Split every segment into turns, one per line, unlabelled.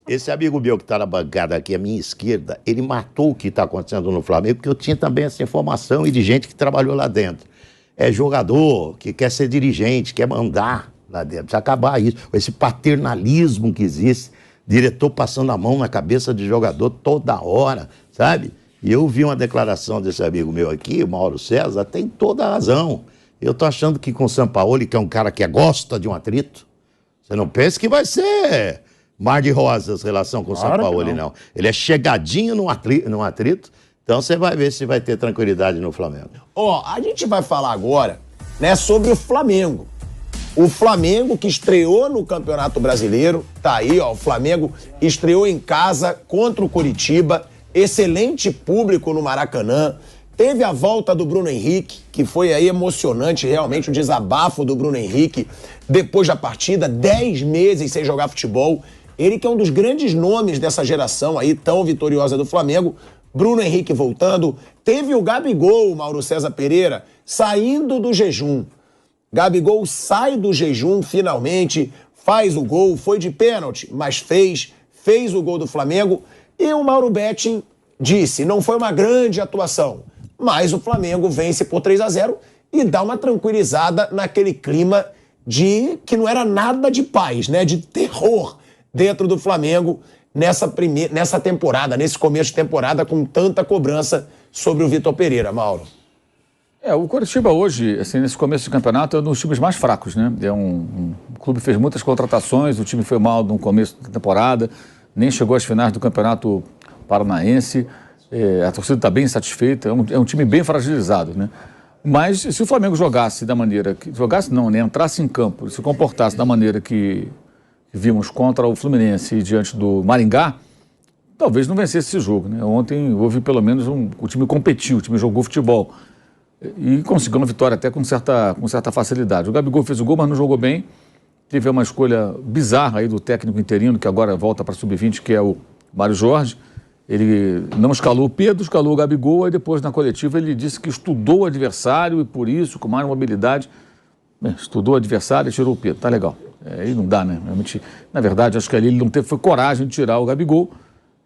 Esse amigo meu que está na bancada aqui à minha esquerda, ele matou o que está acontecendo no Flamengo, porque eu tinha também essa informação e de gente que trabalhou lá dentro. É jogador que quer ser dirigente, quer mandar lá dentro. Precisa acabar isso. Esse paternalismo que existe, diretor passando a mão na cabeça de jogador toda hora, sabe? E eu vi uma declaração desse amigo meu aqui, o Mauro César, tem toda a razão. Eu estou achando que com o Sampaoli, que é um cara que gosta de um atrito, você não pensa que vai ser mar de rosas relação com o Sampaoli, não. Ele é chegadinho num atrito, então você vai ver se vai ter tranquilidade no Flamengo.
A gente vai falar agora, né, sobre o Flamengo. O Flamengo que estreou no Campeonato Brasileiro, tá aí, o Flamengo estreou em casa contra o Coritiba, excelente público no Maracanã, teve a volta do Bruno Henrique, que foi aí emocionante, realmente, o desabafo do Bruno Henrique depois da partida, 10 meses sem jogar futebol. Ele que é um dos grandes nomes dessa geração aí, tão vitoriosa do Flamengo. Bruno Henrique voltando. Teve o Gabigol, Mauro César Pereira, saindo do jejum. Gabigol sai do jejum finalmente, faz o gol, foi de pênalti, mas fez o gol do Flamengo. E o Mauro Betting disse, não foi uma grande atuação, mas o Flamengo vence por 3-0 e dá uma tranquilizada naquele clima de que não era nada de paz, né? De terror dentro do Flamengo nessa temporada, nesse começo de temporada com tanta cobrança sobre o Vitor Pereira, Mauro.
O Coritiba hoje, assim, nesse começo de campeonato, é um dos times mais fracos, né? O clube fez muitas contratações, o time foi mal no começo da temporada, nem chegou às finais do Campeonato Paranaense, a torcida está bem insatisfeita, é um time bem fragilizado, né? Mas se o Flamengo jogasse da maneira que... Jogasse não, né? Entrasse em campo, se comportasse da maneira que vimos contra o Fluminense e diante do Maringá, talvez não vencesse esse jogo, né? Ontem houve pelo menos o time competiu, o time jogou futebol e conseguiu uma vitória até com certa facilidade. O Gabigol fez o gol, mas não jogou bem. Teve uma escolha bizarra aí do técnico interino, que agora volta para sub-20, que é o Mário Jorge. Ele não escalou o Pedro, escalou o Gabigol, aí depois na coletiva ele disse que estudou o adversário e por isso, com mais mobilidade, estudou o adversário e tirou o Pedro. Tá legal. Aí não dá, né? Realmente, na verdade, acho que ali ele não teve coragem de tirar o Gabigol,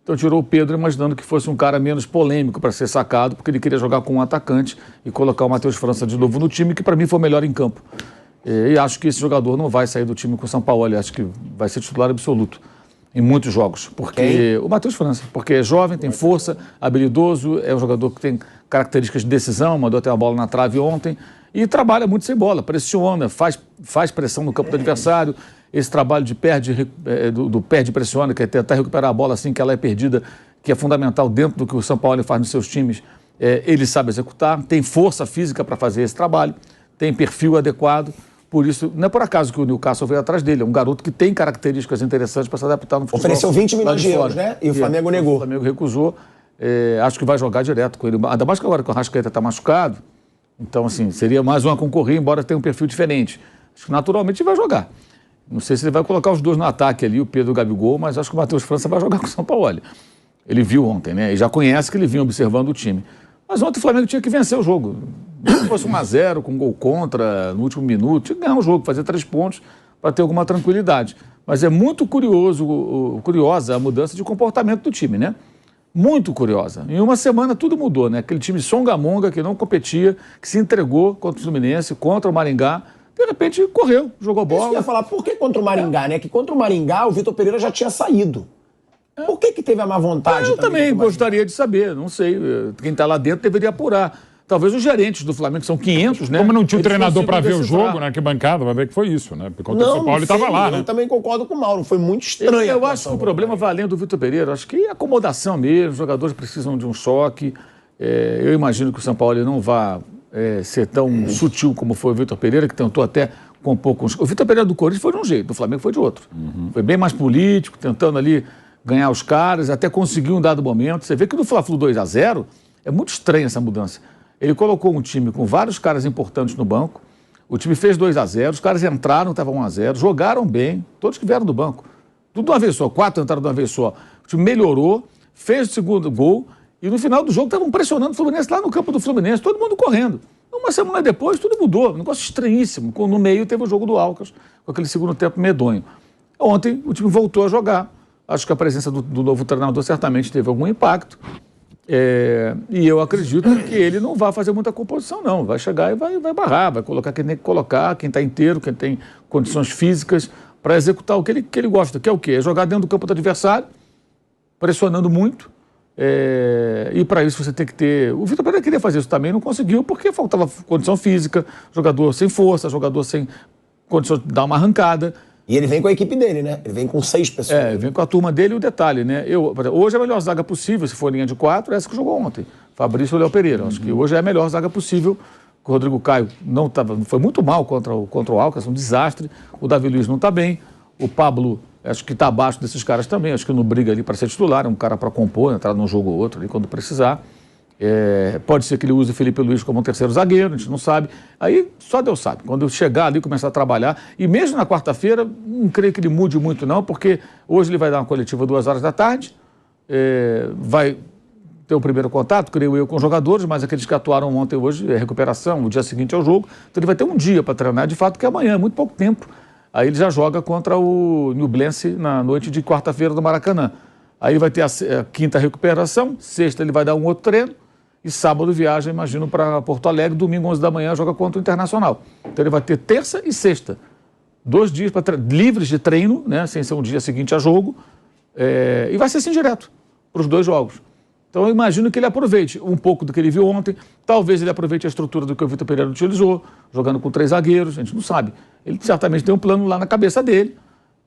então tirou o Pedro imaginando que fosse um cara menos polêmico para ser sacado, porque ele queria jogar com um atacante e colocar o Matheus França de novo no time, que para mim foi o melhor em campo. E acho que esse jogador não vai sair do time com o Sampaoli, acho que vai ser titular absoluto em muitos jogos, porque o Matheus França, porque é jovem, tem força, habilidoso, é um jogador que tem características de decisão, mandou até uma bola na trave ontem e trabalha muito sem bola, pressiona, faz pressão no campo do adversário. Esse trabalho de do perde e pressiona, que é tentar recuperar a bola assim que ela é perdida, que é fundamental dentro do que o Sampaoli faz nos seus times, ele sabe executar, tem força física para fazer esse trabalho, tem perfil adequado. Por isso, não é por acaso que o Newcastle veio atrás dele. É um garoto que tem características interessantes para se adaptar no futebol.
Ofereceu 20 milhões de euros, né? E o Flamengo negou.
O Flamengo recusou. Acho que vai jogar direto com ele. Ainda mais que agora que o Arrascaeta está machucado. Então, assim, seria mais uma concorrida, embora tenha um perfil diferente. Acho que naturalmente vai jogar. Não sei se ele vai colocar os dois no ataque ali, o Pedro e o Gabigol, mas acho que o Matheus França vai jogar com o Sampaoli. Ele viu ontem, né? E já conhece que ele vinha observando o time. Mas ontem o Flamengo tinha que vencer o jogo. Se fosse 1-0, com gol contra, no último minuto, tinha que ganhar o jogo, fazer 3 pontos para ter alguma tranquilidade. Mas é muito curiosa a mudança de comportamento do time, né? Muito curiosa. Em uma semana tudo mudou, né? Aquele time songamonga que não competia, que se entregou contra o Fluminense, contra o Maringá, de repente correu, jogou bola.
Isso que eu ia falar, por que contra o Maringá, né? Que contra o Maringá o Vitor Pereira já tinha saído. Por que teve a má vontade?
Eu também gostaria de saber, não sei. Quem está lá dentro deveria apurar. Talvez os gerentes do Flamengo, que são 500, né?
Como não tinha o treinador para ver o jogo, né? Que bancada, vai ver que foi isso, né? Porque o São Paulo estava lá, né?
Eu também concordo com o Mauro, foi muito estranho.
Eu acho que o problema vai além do Vitor Pereira. Acho que é acomodação mesmo, os jogadores precisam de um choque. Eu imagino que o São Paulo não vá ser tão sutil como foi o Vitor Pereira, que tentou até compor com os... O Vitor Pereira do Corinthians foi de um jeito, do Flamengo foi de outro. Foi bem mais político, tentando ali ganhar os caras, até conseguir um dado momento. Você vê que no Fla-Flu 2-0 é muito estranha essa mudança. Ele colocou um time com vários caras importantes no banco, o time fez 2-0, os caras entraram, estava 1-0, jogaram bem, todos que vieram do banco. Tudo de uma vez só, 4 entraram de uma vez só. O time melhorou, fez o segundo gol e no final do jogo estavam pressionando o Fluminense lá no campo do Fluminense, todo mundo correndo. Uma semana depois tudo mudou, um negócio estranhíssimo. No meio teve o jogo do Alcas, com aquele segundo tempo medonho. Ontem o time voltou a jogar. Acho que a presença do novo treinador certamente teve algum impacto. E eu acredito que ele não vai fazer muita composição, não. Vai chegar e vai barrar, vai colocar quem tem que colocar, quem está inteiro, quem tem condições físicas para executar o que ele gosta, que é o quê? É jogar dentro do campo do adversário, pressionando muito. E para isso você tem que ter... O Vitor Pereira queria fazer isso também, não conseguiu, porque faltava condição física, jogador sem força, jogador sem condições de dar uma arrancada.
E ele vem com a equipe dele, né? Ele vem com 6 pessoas.
Vem com a turma dele e o detalhe, né? Hoje é a melhor zaga possível, se for linha de 4, é essa que jogou ontem. Fabrício e Léo Pereira. Acho que hoje é a melhor zaga possível. O Rodrigo Caio foi muito mal contra o Alcas, um desastre. O Davi Luiz não está bem. O Pablo, acho que está abaixo desses caras também. Acho que não briga ali para ser titular, é um cara para compor, entrar num jogo ou outro ali quando precisar. Pode ser que ele use o Felipe Luiz como um terceiro zagueiro, a gente não sabe. Aí só Deus sabe. Quando eu chegar ali e começar a trabalhar, e mesmo na quarta-feira, não creio que ele mude muito não, porque hoje ele vai dar uma coletiva 2h da tarde, vai ter o primeiro contato, creio eu, com os jogadores, mas aqueles que atuaram ontem hoje é recuperação, o dia seguinte é o jogo, então ele vai ter um dia para treinar, de fato que é amanhã, muito pouco tempo. Aí ele já joga contra o Nublense na noite de quarta-feira do Maracanã. Aí vai ter a quinta recuperação, sexta ele vai dar um outro treino, e sábado viaja, imagino, para Porto Alegre, domingo, 11 da manhã, joga contra o Internacional. Então ele vai ter terça e sexta. 2 dias livres de treino, né, sem ser um dia seguinte a jogo, e vai ser assim direto, para os 2 jogos. Então eu imagino que ele aproveite um pouco do que ele viu ontem, talvez ele aproveite a estrutura do que o Vitor Pereira utilizou, jogando com 3 zagueiros, a gente não sabe. Ele certamente tem um plano lá na cabeça dele,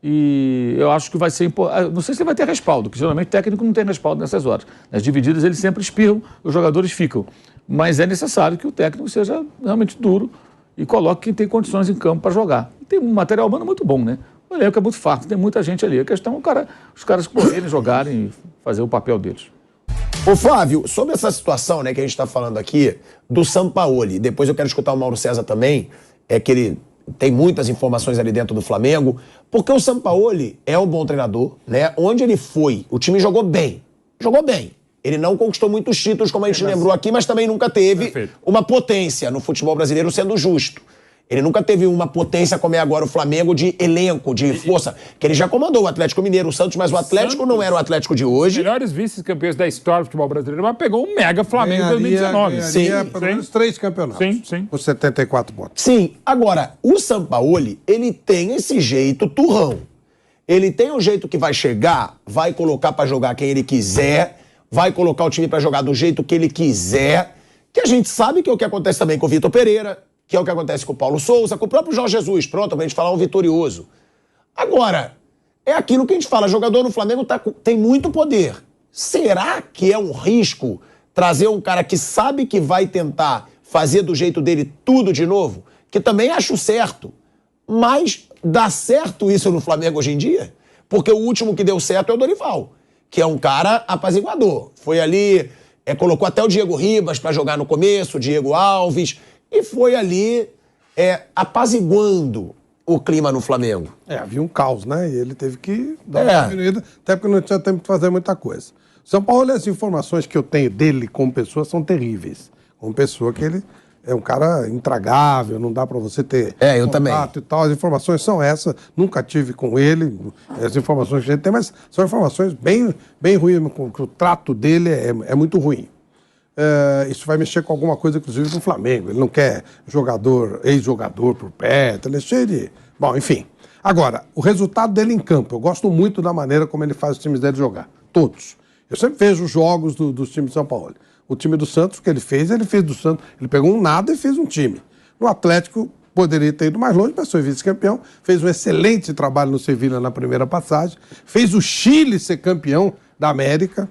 e eu acho que vai ser importante. Não sei se ele vai ter respaldo, porque geralmente o técnico não tem respaldo nessas horas. Nas divididas eles sempre espirram, os jogadores ficam. Mas é necessário que o técnico seja realmente duro e coloque quem tem condições em campo para jogar. E tem um material humano muito bom, né? O elenco é muito farto, tem muita gente ali. A questão é os caras correrem, jogarem e fazer o papel deles.
Ô Flávio, sobre essa situação, né, que a gente está falando aqui, do Sampaoli, depois eu quero escutar o Mauro César também, que ele tem muitas informações ali dentro do Flamengo, porque o Sampaoli é um bom treinador, né? Onde ele foi, o time jogou bem. Jogou bem. Ele não conquistou muitos títulos, como a gente lembrou aqui, mas também nunca teve uma potência no futebol brasileiro, sendo justo. Ele nunca teve uma potência como é agora o Flamengo de elenco, de força, que ele já comandou o Atlético Mineiro, o Santos, mas o Atlético não era o Atlético de hoje.
Os melhores vice-campeões da história do futebol brasileiro, mas pegou um mega Flamengo em 2019.
Sim, pelo menos 3 campeonatos.
Sim.
Com 74 pontos.
Sim, agora, o Sampaoli, ele tem esse jeito turrão. Ele tem um jeito que vai chegar, vai colocar pra jogar quem ele quiser, vai colocar o time pra jogar do jeito que ele quiser, que a gente sabe que é o que acontece também com o Vitor Pereira, que é o que acontece com o Paulo Souza, com o próprio Jorge Jesus, pronto, pra gente falar um vitorioso. Agora, é aquilo que a gente fala, jogador no Flamengo tem muito poder. Será que é um risco trazer um cara que sabe que vai tentar fazer do jeito dele tudo de novo? Que também acho certo, mas dá certo isso no Flamengo hoje em dia? Porque o último que deu certo é o Dorival, que é um cara apaziguador. Foi ali, colocou até o Diego Ribas pra jogar no começo, o Diego Alves, e foi ali apaziguando o clima no Flamengo.
Havia um caos, né? E ele teve que dar uma diminuída, até porque não tinha tempo de fazer muita coisa. São Paulo, as informações que eu tenho dele como pessoa são terríveis. Como pessoa que ele é um cara intragável, não dá pra você ter
eu também.
E tal. As informações são essas, nunca tive com ele, as informações que a gente tem, mas são informações bem ruins, que o trato dele é muito ruim. Isso vai mexer com alguma coisa, inclusive, no Flamengo. Ele não quer ex-jogador por perto, ele é cheio de... Bom, enfim. Agora, o resultado dele em campo, eu gosto muito da maneira como ele faz os times dele jogar. Todos. Eu sempre vejo os jogos dos times de São Paulo. O time do Santos, que ele fez do Santos. Ele pegou um nada e fez um time. No Atlético, poderia ter ido mais longe, mas foi vice-campeão. Fez um excelente trabalho no Sevilha na primeira passagem. Fez o Chile ser campeão da América.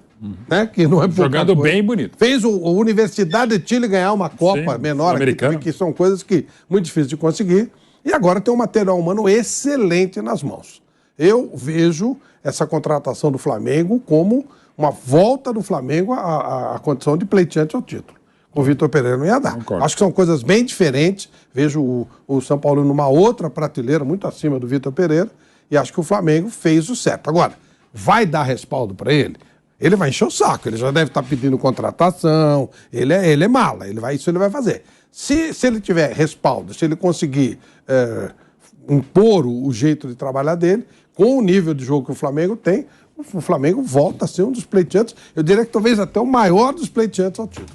Né? Que não é
jogando bem e bonito.
Fez a Universidade de Chile ganhar uma Copa menor, que são coisas que muito difíceis de conseguir. E agora tem um material humano excelente nas mãos. Eu vejo essa contratação do Flamengo como uma volta do Flamengo à condição de pleiteante ao título. Com o Vitor Pereira não ia dar. Concordo. Acho que são coisas bem diferentes. Vejo o São Paulo numa outra prateleira, muito acima do Vitor Pereira, e acho que o Flamengo fez o certo. Agora, vai dar respaldo para ele? Ele vai encher o saco, ele já deve estar pedindo contratação, ele é mala, isso ele vai fazer. Se ele tiver respaldo, se ele conseguir impor o jeito de trabalhar dele, com o nível de jogo que o Flamengo tem, o Flamengo volta a ser um dos pleiteantes, eu diria que talvez até o maior dos pleiteantes ao título.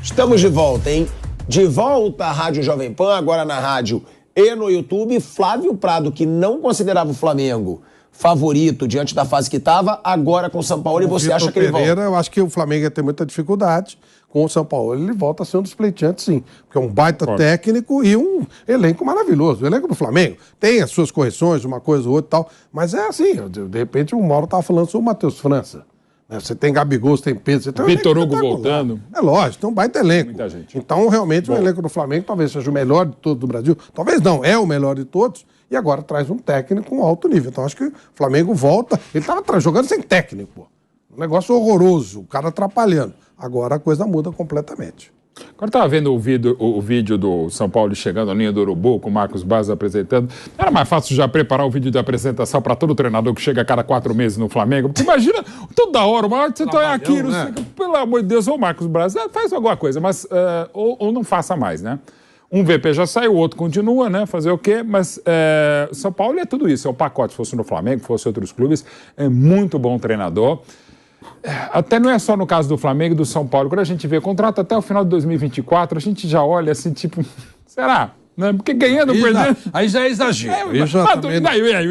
Estamos de volta, hein? De volta à Rádio Jovem Pan, agora na rádio e no YouTube. Flávio Prado, que não considerava o Flamengo favorito diante da fase que estava, agora com o São Paulo, e você acha que ele volta?
Eu acho que o Flamengo ia ter muita dificuldade. Com o São Paulo, ele volta a ser um dos pleiteantes, sim. Porque é um baita técnico e um elenco maravilhoso. O elenco do Flamengo tem as suas correções, uma coisa ou outra e tal, mas é assim, de repente o Mauro estava falando sobre o Matheus França. Você tem Gabigol, você tem Pedro, você tem
Vitor Hugo voltando.
É lógico, tem um baita elenco.
Muita gente.
Então, realmente, o elenco do Flamengo talvez seja o melhor de todo o Brasil. Talvez não, é o melhor de todos. E agora traz um técnico com alto nível. Então, acho que o Flamengo volta. Ele estava jogando sem técnico, pô. Um negócio horroroso, o cara atrapalhando. Agora a coisa muda completamente.
Agora estava vendo o vídeo do São Paulo chegando na linha do Urubu, com o Marcos Braz apresentando. Não era mais fácil já preparar o vídeo de apresentação para todo treinador que chega a cada 4 meses no Flamengo? Porque imagina, toda hora, uma hora você está aqui, não sei, pelo amor de Deus, ô Marcos Braz, faz alguma coisa, mas ou não faça mais, né? Um VP já saiu, o outro continua, né? Fazer o quê? Mas São Paulo é tudo isso, é o pacote. Se fosse no Flamengo, fosse outros clubes, é muito bom treinador. Até não é só no caso do Flamengo e do São Paulo. Quando a gente vê contrato até o final de 2024, a gente já olha assim, tipo, será? Né? Porque ganhando, perdendo...
Aí já é exagero.
O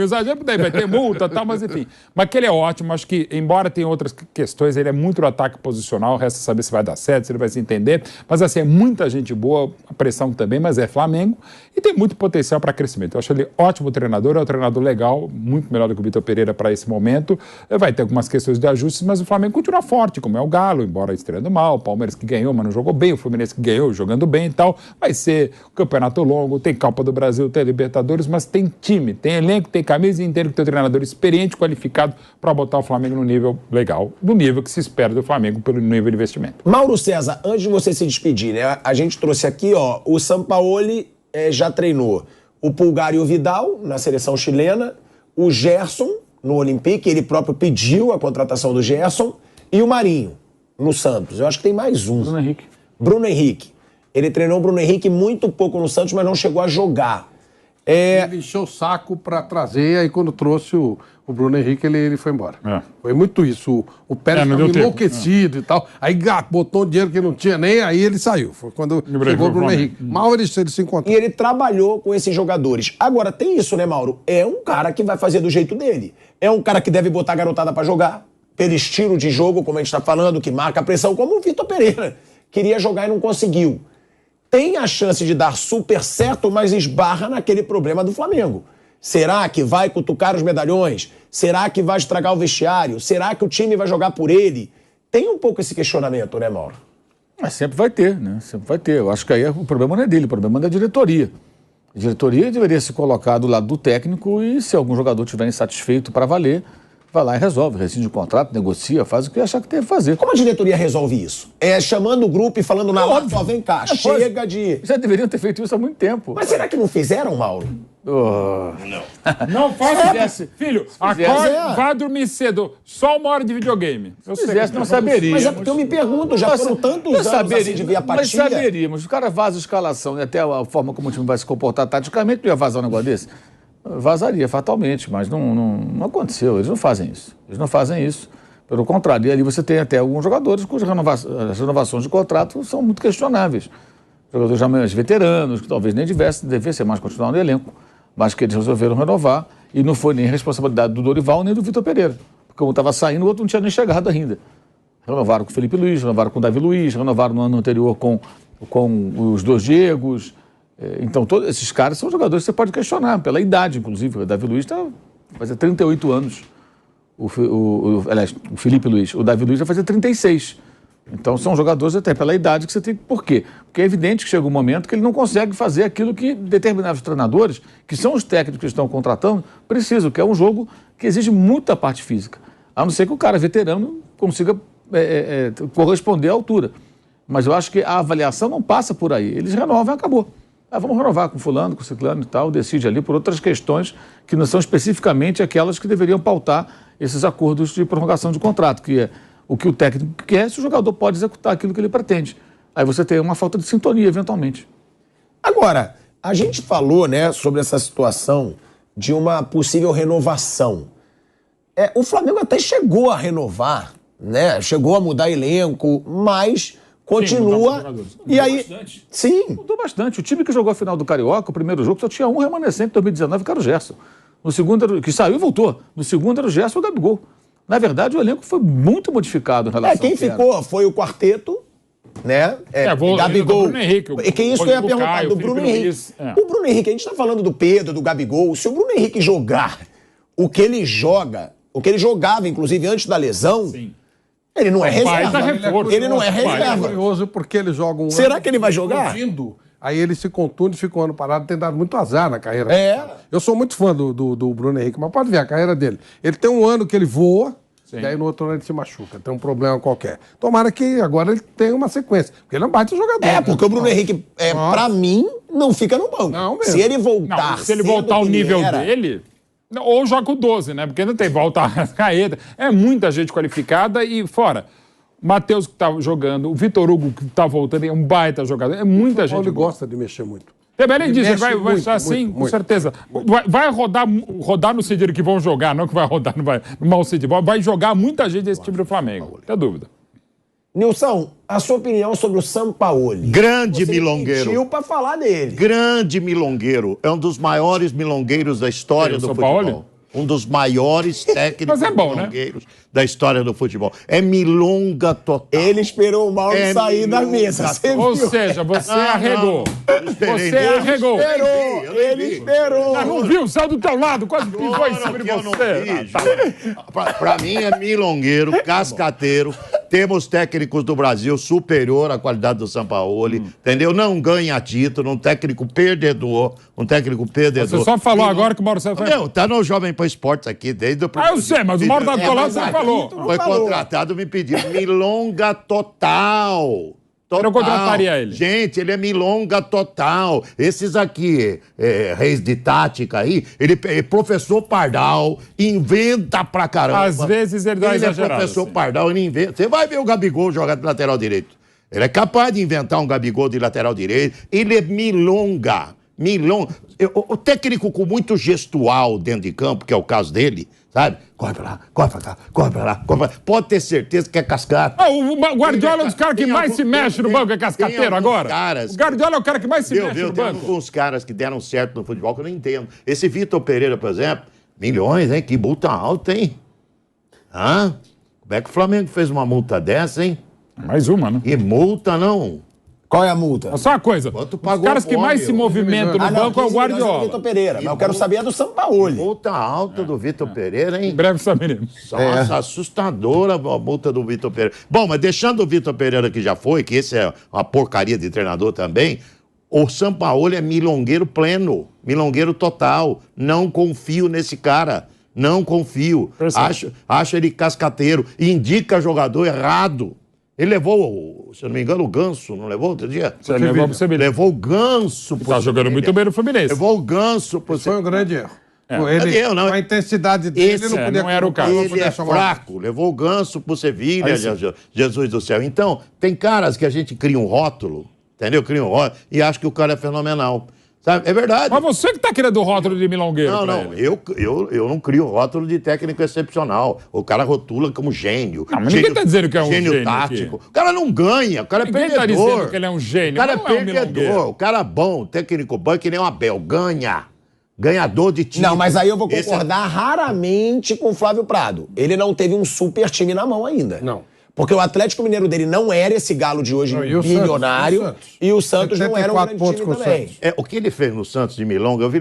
exagero daí vai ter multa e tal, mas enfim. Mas que ele é ótimo, acho que, embora tenha outras questões, ele é muito no ataque posicional, resta saber se vai dar certo, se ele vai se entender. Mas assim, é muita gente boa, a pressão também, mas é Flamengo e tem muito potencial para crescimento. Eu acho ele ótimo treinador, é um treinador legal, muito melhor do que o Vitor Pereira para esse momento. Vai ter algumas questões de ajustes, mas o Flamengo continua forte, como é o Galo, embora estreando mal, o Palmeiras que ganhou, mas não jogou bem, o Fluminense que ganhou, jogando bem e tal. Vai ser o campeonato longo, tem Copa do Brasil, tem Libertadores, mas tem time, tem elenco, tem camisa inteira, que tem um treinador experiente, qualificado para botar o Flamengo no nível legal, do nível que se espera do Flamengo pelo nível de investimento.
Mauro César, antes de você se despedir, né? A gente trouxe aqui, ó, o Sampaoli já treinou o Pulgar e o Vidal na seleção chilena, o Gerson no Olympique, ele próprio pediu a contratação do Gerson, e o Marinho no Santos. Eu acho que tem mais um. Bruno Henrique. Ele treinou o Bruno Henrique muito pouco no Santos, mas não chegou a jogar.
Ele encheu o saco para trazer, aí quando trouxe o Bruno Henrique, ele foi embora. Foi muito isso. O Pérez estava enlouquecido e tal. Aí botou um dinheiro que não tinha nem, aí ele saiu. Foi quando chegou o Bruno Henrique. Mal ele se encontrou.
E ele trabalhou com esses jogadores. Agora, tem isso, né, Mauro? É um cara que vai fazer do jeito dele. É um cara que deve botar a garotada para jogar, pelo estilo de jogo, como a gente está falando, que marca a pressão, como o Vitor Pereira. Queria jogar e não conseguiu. Tem a chance de dar super certo, mas esbarra naquele problema do Flamengo. Será que vai cutucar os medalhões? Será que vai estragar o vestiário? Será que o time vai jogar por ele? Tem um pouco esse questionamento, né, Mauro?
Mas sempre vai ter, né? Sempre vai ter. Eu acho que aí o problema não é dele, o problema é da diretoria. A diretoria deveria se colocar do lado do técnico e, se algum jogador estiver insatisfeito para valer, vai lá e resolve, rescinde o contrato, negocia, faz o que achar que tem que fazer.
Como a diretoria resolve isso? Chamando o grupo e falando na lata, ó, vem cá, chega de...
Já deveriam ter feito isso há muito tempo.
Mas será que não fizeram, Mauro?
Não faça. Filho, acorda, vá dormir cedo. Só 1 hora de videogame.
Se fizesse, não saberia.
Mas é porque eu me pergunto, já foram tantos anos assim de ver apatia.
Mas saberíamos. O cara vaza a escalação e até a forma como o time vai se comportar taticamente, não ia vazar um negócio desse? Vazaria fatalmente, mas não aconteceu. Eles não fazem isso. Eles não fazem isso. Pelo contrário, e ali você tem até alguns jogadores cujas renovações de contrato são muito questionáveis. Jogadores já mais veteranos, que talvez nem devessem mais continuar no elenco, mas que eles resolveram renovar, e não foi nem responsabilidade do Dorival nem do Vitor Pereira. Porque um estava saindo, o outro não tinha nem chegado ainda. Renovaram com o Felipe Luiz, renovaram com o Davi Luiz, renovaram no ano anterior com os 2 Diegos. Então, todos esses caras são jogadores que você pode questionar, pela idade, inclusive. O Davi Luiz vai fazer 38 anos. Aliás, o Felipe Luiz. O Davi Luiz vai fazer 36. Então, são jogadores até pela idade que você tem... Por quê? Porque é evidente que chega um momento que ele não consegue fazer aquilo que determinados treinadores, que são os técnicos que estão contratando, precisam, que é um jogo que exige muita parte física. A não ser que o cara veterano consiga corresponder à altura. Mas eu acho que a avaliação não passa por aí. Eles renovam e acabou. Vamos renovar com fulano, com ciclano e tal, decide ali por outras questões que não são especificamente aquelas que deveriam pautar esses acordos de prorrogação de contrato, que é o que o técnico quer, se o jogador pode executar aquilo que ele pretende. Aí você tem uma falta de sintonia, eventualmente.
Agora, a gente falou, né, sobre essa situação de uma possível renovação. o Flamengo até chegou a renovar, né? Chegou a mudar elenco, mas continua. E aí,
bastante.
sim.
Mudou bastante. O time que jogou a final do Carioca, o primeiro jogo, só tinha um remanescente em 2019, que era o Gerson. No segundo, que saiu e voltou. No segundo era o Gerson e o Gabigol. Na verdade, o elenco foi muito modificado em relação
Quem
ao que era.
ficou foi o quarteto, né? Gabigol.
Do Bruno Henrique,
Que isso que eu ia perguntar,
Caio,
do Bruno
Felipe
Henrique.
Luiz,
O Bruno Henrique, a gente tá falando do Pedro, do Gabigol. Se o Bruno Henrique jogar o que ele joga, o que ele jogava, inclusive, antes da lesão,
Sim.
ele não é
Baita
reserva.
reforço.
Ele não é
É
reserva.
curioso porque ele joga um
Será
ano
que ele vai jogar?
contundindo, aí ele se contunde, fica um ano parado, tem dado muito azar na carreira. Eu sou muito fã do Bruno Henrique, mas pode ver a carreira dele. Ele tem um ano que ele voa, e aí no outro ano ele se machuca, tem um problema qualquer. Tomara que agora ele tenha uma sequência, porque ele é um baita jogador.
Porque o Bruno Henrique, pra mim, não fica no banco.
Não mesmo.
Se ele voltar.
Não, se ele
sendo
voltar ao
que ele
nível
era,
dele, ou joga o 12, né? Porque não tem volta a caeta. É muita gente qualificada e fora. O Matheus que tá jogando, o Vitor Hugo que tá voltando, é um baita jogador. É muita gente.
Ele
boa.
gosta de mexer muito.
Também ele disse, ele
mexe
vai
muito,
estar assim,
muito,
com
muito.
certeza. Vai rodar no sentido que vão jogar, não que vai rodar no mau sentido. Vai jogar muita gente desse time do Flamengo, não tem dúvida.
Nilson, a sua opinião sobre o Sampaoli?
Grande
Você
milongueiro.
mentiu pra falar dele.
Grande milongueiro. É um dos maiores milongueiros da história
Quem, o
do
São
futebol.
Paulo?
Um dos maiores técnicos
Mas é bom, né?
milongueiros da história do futebol. É milonga total.
Ele esperou o Mauro
É
sair da
milonga
mesa. Você
Ou
viu?
seja, você
Não,
arregou.
não. Esperei
Você
nele.
arregou.
Ele esperou.
Ah, não viu? Saiu do teu lado, quase pisou em cima de
Eu não
você.
vi, juro. Pra mim é milongueiro, cascateiro. Temos técnicos do Brasil superior à qualidade do Sampaoli, entendeu? Não ganha título, um técnico perdedor,
Você só falou agora que o Mauro César foi...
Não, tá no Jovem Pan Esportes aqui, desde o
Eu sei, mas o Mauro tá do teu lado, você falou.
Foi contratado, me pediram milonga total.
Eu não contrataria ele.
Gente, ele é milonga total. Esses aqui, reis de tática aí, ele é professor Pardal, inventa pra caramba.
Às vezes ele dá uma
Ele é
exagerada,
professor
assim.
Pardal, ele inventa. Você vai ver o Gabigol jogar de lateral direito. Ele é capaz de inventar um Gabigol de lateral direito. Ele é milonga. O técnico com muito gestual dentro de campo, que é o caso dele, sabe? Corre pra lá, corre pra cá, corre pra lá, corre pra lá. Pode ter certeza que é cascata.
O Guardiola é um dos caras que
Tem
mais
algum-
se mexe no
tem-
banco, é
tem
cascateiro
alguns
agora.
caras
O Guardiola é o cara que mais se mexe no
Tem
banco.
alguns caras que deram certo no futebol que eu não entendo. Esse Vitor Pereira, por exemplo, milhões, hein? Que multa alta, hein? Hã? Como é que o Flamengo fez uma multa dessa, hein?
Mais uma, né?
Que multa, não?
Qual é a multa?
Só uma coisa,
Quanto
os
pagou
caras
o
que mais
Bob,
se
ó?
movimentam no banco é o
15 milhões do
Guardiola.
Vitor Pereira, mas eu quero saber a do Sampaoli.
Multa alta do Vitor Pereira, hein?
Em breve saberemos.
Nossa, assustadora a multa do Vitor Pereira. Bom, mas deixando o Vitor Pereira que já foi, que esse é uma porcaria de treinador também, o Sampaoli é milongueiro pleno, milongueiro total. Não confio nesse cara. Não confio. Acho ele cascateiro. Indica jogador errado. Ele levou, se eu não me engano, o Ganso, não levou outro dia?
Você levou pro Sevilha.
Levou o Ganso pro
Tá jogando
Sevilha.
muito bem no Fluminense.
Levou o Ganso pro
Foi um grande erro.
Grande erro, não.
Com a intensidade dele,
Esse-
ele não podia...
não era o caso.
não
Ele
podia
é
chamar-
fraco, levou o Ganso pro Sevilha,
Aí sim.
Jesus do céu. Então, tem caras que a gente cria um rótulo, entendeu? Cria um rótulo e acha que o cara é fenomenal. Sabe? É verdade.
Mas você que tá querendo o rótulo de milongueiro
Não,
pra
não,
ele.
eu não crio rótulo de técnico excepcional. O cara rotula como gênio.
Não, mas ninguém tá dizendo que é um gênio
tático.
aqui.
O cara não ganha, o cara
Ninguém
é
tá
perdedor.
dizendo que ele é um gênio,
O cara
não
é
é um milongueiro.
perdedor, o cara é bom, técnico bom, que nem o Abel, ganha. Ganhador de time.
Não, mas aí eu vou
Esse é-
concordar raramente com o Flávio Prado. Ele não teve um super time na mão ainda.
Não.
Porque o Atlético Mineiro dele não era esse galo de hoje
Não, e o
bilionário.
Santos?
E o Santos não era um
74
grande
pontos
time
com o
também.
Santos.
O que ele fez no Santos de Milonga, eu vi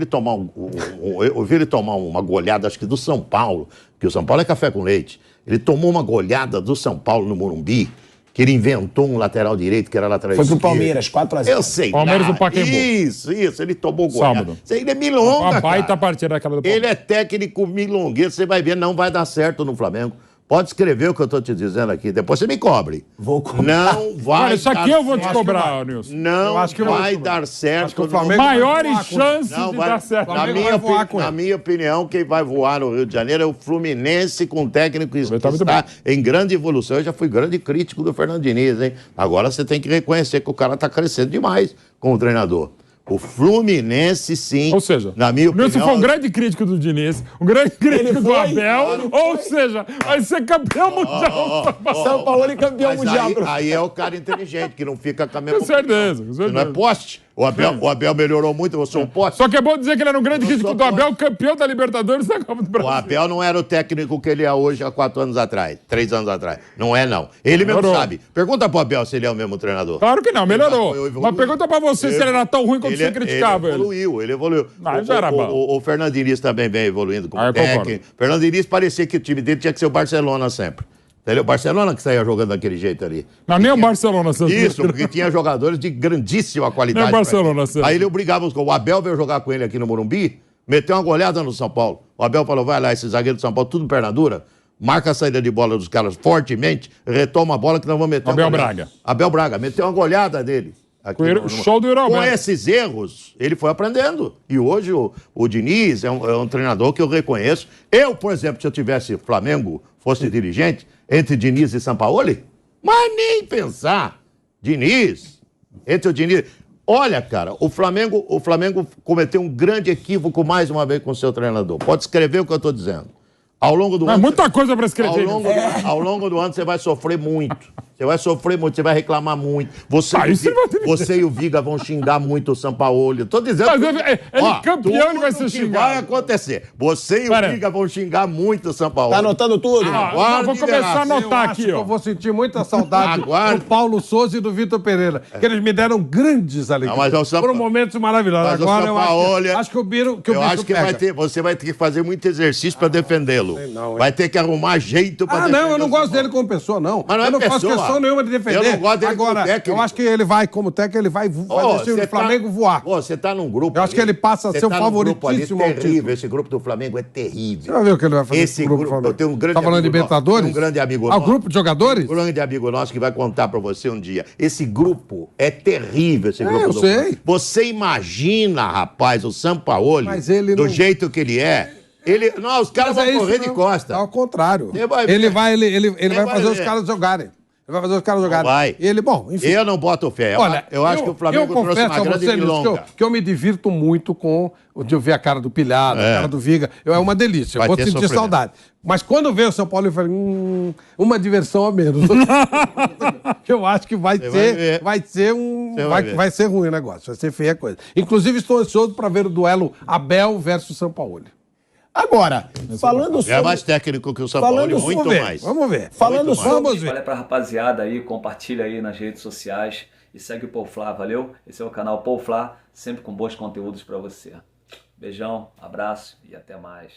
ele tomar uma goleada, acho que do São Paulo, que o São Paulo é café com leite. Ele tomou uma goleada do São Paulo no Morumbi, que ele inventou um lateral direito, que era lateral
Foi pro
esquerdo.
Palmeiras, 4-0.
Eu sei
Palmeiras
lá.
do Pacaembu.
Isso, ele tomou goleada.
Sábado.
Ele é milonga,
Uma baita
cara.
partida daquela do
Ele
Palmeiras.
é técnico milongueiro, você vai ver, não vai dar certo no Flamengo. Pode escrever o que eu tô te dizendo aqui, depois você me cobre.
Vou cobrar.
Não vai
Olha, isso aqui
dar
eu vou te
certo.
cobrar, Nilson.
Não
Eu acho que
vai
vai.
dar certo.
Acho que o
no-
Flamengo
Maiores
vai voar com-
chances
Não
de
vai,
dar certo.
na,
Flamengo
minha,
vai voar com
na
ele.
minha opinião, quem vai voar no Rio de Janeiro é o Fluminense com um técnico que
Tá muito
está em grande evolução. Eu já fui grande crítico do Fernando Diniz, hein? Agora você tem que reconhecer que o cara está crescendo demais como treinador. O Fluminense, sim.
Ou seja,
na minha
o Nilson
opinião,
foi um grande crítico do Diniz, um grande crítico do Abel, ou seja, vai ser campeão mundial.
São Paulo e campeão
mas
mundial.
aí é o cara inteligente, que não fica com a mesma
Com certeza, com
opinião. Você não é
certeza.
poste. O Abel melhorou muito, eu sou um poste.
Só que é bom dizer que ele era um grande crítico
sou
do Abel, campeão da Libertadores da Copa do
O
Brasil.
Abel não era o técnico que ele é hoje há 4 anos atrás, 3 anos atrás. Não é, não. Ele mesmo
Melhorou.
sabe. Pergunta pro Abel se ele é o mesmo treinador.
Claro que não, melhorou.
Evoluiu.
Mas pergunta pra você se ele era tão ruim quanto você criticava ele.
Ele evoluiu.
Não, já era bom.
O Fernando Diniz também vem evoluindo como
eu
técnico.
concordo.
Fernando Diniz parecia que o time dele tinha que ser o Barcelona sempre. Entendeu? O Barcelona que saía jogando daquele jeito ali.
Não, nem o Barcelona.
Isso, porque tinha jogadores de grandíssima qualidade.
Nem o Barcelona, certo.
Aí ele obrigava os... O Abel veio jogar com ele aqui no Morumbi, meteu uma goleada no São Paulo. O Abel falou, vai lá, esse zagueiro do São Paulo, tudo perna dura, marca a saída de bola dos caras fortemente, retoma a bola que nós vamos meter
Abel
uma goleada.
Braga.
Abel Braga, meteu uma goleada dele. Aqui
O show do Iron
Com
Man.
esses erros, ele foi aprendendo. E hoje o Diniz é um treinador que eu reconheço. Eu, por exemplo, se eu tivesse Flamengo, fosse dirigente, entre Diniz e Sampaoli, mas nem pensar. Diniz, entre o Diniz... Olha, cara, o Flamengo cometeu um grande equívoco mais uma vez com o seu treinador. Pode escrever o que eu estou dizendo. Ao longo do
É
ano...
muita coisa pra escrever.
Ao longo do ano você vai sofrer muito. Você vai sofrer muito, você vai reclamar muito. Você,
isso ele vai ter-
você e o Viga vão xingar muito o Sampaoli. Tô dizendo.
Mas ele campeão, ele vai
tudo
ser
que
xingado.
vai acontecer. Você e
Pera.
o Viga vão xingar muito o Sampaoli.
Tá anotando tudo?
Aguarde
vou
e
começar
verá.
a anotar
acho
aqui,
que
ó.
eu vou sentir muita saudade
Aguarde.
do Paulo Souza e do Vitor Pereira, que eles me deram grandes alegrias.
Não, mas o Sampa-
Foram momentos maravilhosos.
Mas o
Agora eu
Sampaoli-
acho que o bicho
Eu acho que
pega.
você vai ter que fazer muito exercício para defendê-lo.
não, hein?
Vai ter que arrumar jeito para
Ah,
defender.
não, eu não
o
gosto
Sampaoli.
dele como pessoa, não.
Mas não é
eu não faço
pessoa.
questão nenhuma de defender.
Eu não gosto dele como
Agora,
técnico.
eu acho que ele vai, como técnico, ele vai fazer esse Flamengo voar.
Você tá num grupo.
Eu acho que ele passa a
você
ser o
tá num grupo ali
favoritíssimo ao
terrível.
título.
Esse grupo do Flamengo é terrível.
Você vai ver o que ele vai fazer
Esse
com o grupo
grupo,
Flamengo.
eu tenho um grande
Tá falando de
amigo nosso,
Libertadores?
tem um grande amigo
Ah, o
nosso.
grupo de jogadores?
Um grande amigo nosso que vai contar pra você um dia. Esse grupo é terrível, esse grupo
eu
do
sei.
Flamengo. Você imagina, rapaz, o Sampaoli,
Mas ele
do
não-
jeito que ele é. Não, os caras
Mas
vão
é
correr
isso,
de
não.
costa.
Ao contrário.
Você vai ver.
Ele vai
Você
vai
vai
fazer os
ver.
caras jogarem. Ele vai fazer os caras jogarem.
vai.
Ele, bom, enfim.
Eu não boto fé.
Olha,
eu acho que o Flamengo trouxe
confesso
uma
a
grande
você, Nilson,
milonga.
que eu me divirto muito com de eu ver a cara do Pilhado, a cara do Viga. É uma delícia.
Vai
Eu vou
ter
sentir
sofrimento.
saudade. Mas quando veio o São Paulo, eu falei, uma diversão a menos. Eu acho que vai
ver.
vai ser ruim o negócio. Vai ser feia a coisa. Inclusive, estou ansioso para ver o duelo Abel versus São Paulo.
Agora, falando
É
sobre...
mais técnico que o Sampaoli,
Falando
muito
Vamos ver,
mais.
vamos ver.
Falando
Muito mais.
sobre...
Vamos ver.
Olha pra rapaziada aí, compartilha aí nas redes sociais e segue o Paul Flá, valeu? Esse é o canal Paul Flá, sempre com bons conteúdos pra você. Beijão, abraço e até mais.